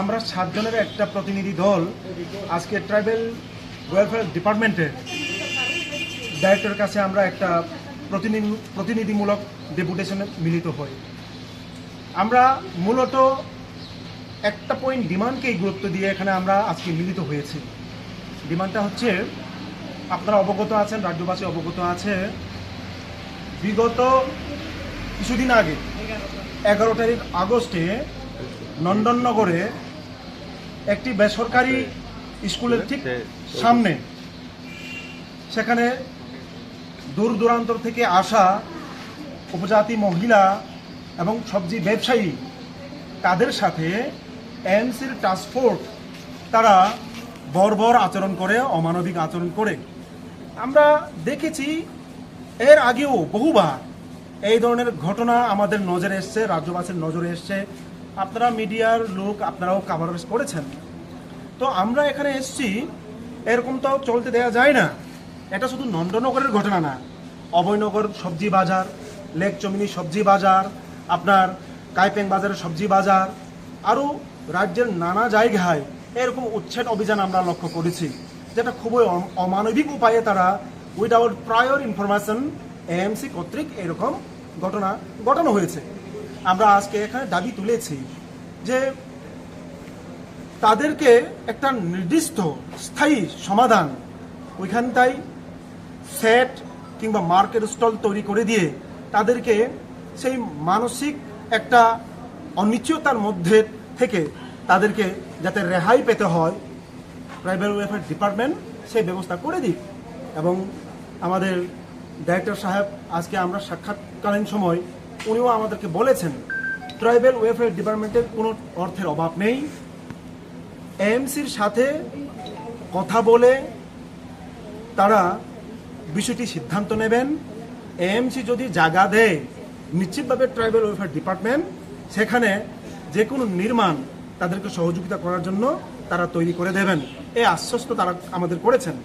আমরা 7 জনের একটা প্রতিনিধি দল আজকে ট্রাইবেল ওয়েলফেয়ার ডিপার্টমেন্টের ডাইরেক্টরের কাছে আমরা একটা প্রতিনিধিমূলক ডেপুটেশনে মিলিত হই। আমরা মূলত একটা পয়েন্ট ডিমান্ডকেই গুরুত্ব দিয়ে এখানে আমরা আজকে মিলিত হয়েছি। ডিমান্ডটা হচ্ছে, আপনারা অবগত আছেন, রাজ্যবাসী অবগত আছে, বিগত কিছুদিন আগে 11 তারিখ আগস্টে নন্দননগরে একটি বেসরকারি স্কুলের ঠিক সামনে, সেখানে দূর দূরান্তর থেকে আসা উপজাতি মহিলা এবং সবজি ব্যবসায়ী, তাদের সাথে এএমসির টাস্কফোর্স তারা বর্বর আচরণ করে, অমানবিক আচরণ করে। আমরা দেখেছি এর আগেও বহুবার এই ধরনের ঘটনা আমাদের নজরে এসছে, রাজ্যবাসীর নজরে এসছে। আপনারা মিডিয়ার লোক, আপনারাও কাভারেজ করেছেন। তো আমরা এখানে এসছি, এরকম তো চলতে দেওয়া যায় না। এটা শুধু নন্দননগরের ঘটনা না, অভয়নগর সবজি বাজার, লেক চমিনি সবজি বাজার, আপনার কাইপেং বাজারের সবজি বাজার, আরও রাজ্যের নানা জায়গায় এরকম উচ্ছেদ অভিযান আমরা লক্ষ্য করেছি, যেটা খুবই অমানবিক উপায়ে তারা উইদাউট প্রায়র ইনফরমেশন এএমসি কর্তৃক এরকম ঘটনা ঘটানো হয়েছে। আমরা আজকে এখানে দাবি তুলেছি যে তাদেরকে একটা নির্দিষ্ট স্থায়ী সমাধান ওইখানটাই সেট কিংবা মার্কেট স্টল তৈরি করে দিয়ে তাদেরকে সেই মানসিক একটা অনিশ্চয়তার মধ্যে থেকে তাদেরকে যাতে রেহাই পেতে হয়, ট্রাইবাল ওয়েলফেয়ার ডিপার্টমেন্ট সেই ব্যবস্থা করে দিক। এবং আমাদের ডাইরেক্টর সাহেব আজকে আমরা সাক্ষাৎকালীন সময় উনিও আমাদেরকে বলেছেন, ট্রাইবাল ওয়েলফেয়ার ডিপার্টমেন্টের কোনো অর্থের অভাব নেই, এএমসির সাথে কথা বলে তারা বিষয়টি সিদ্ধান্ত নেবেন। এএমসি যদি জায়গা দেয়, নিশ্চিতভাবে ট্রাইবাল ওয়েলফেয়ার ডিপার্টমেন্ট সেখানে যে কোনো নির্মাণ তাদেরকে সহযোগিতা করার জন্য তারা তৈরি করে দেবেন, এই আশ্বস্ত তারা আমাদের করেছেন।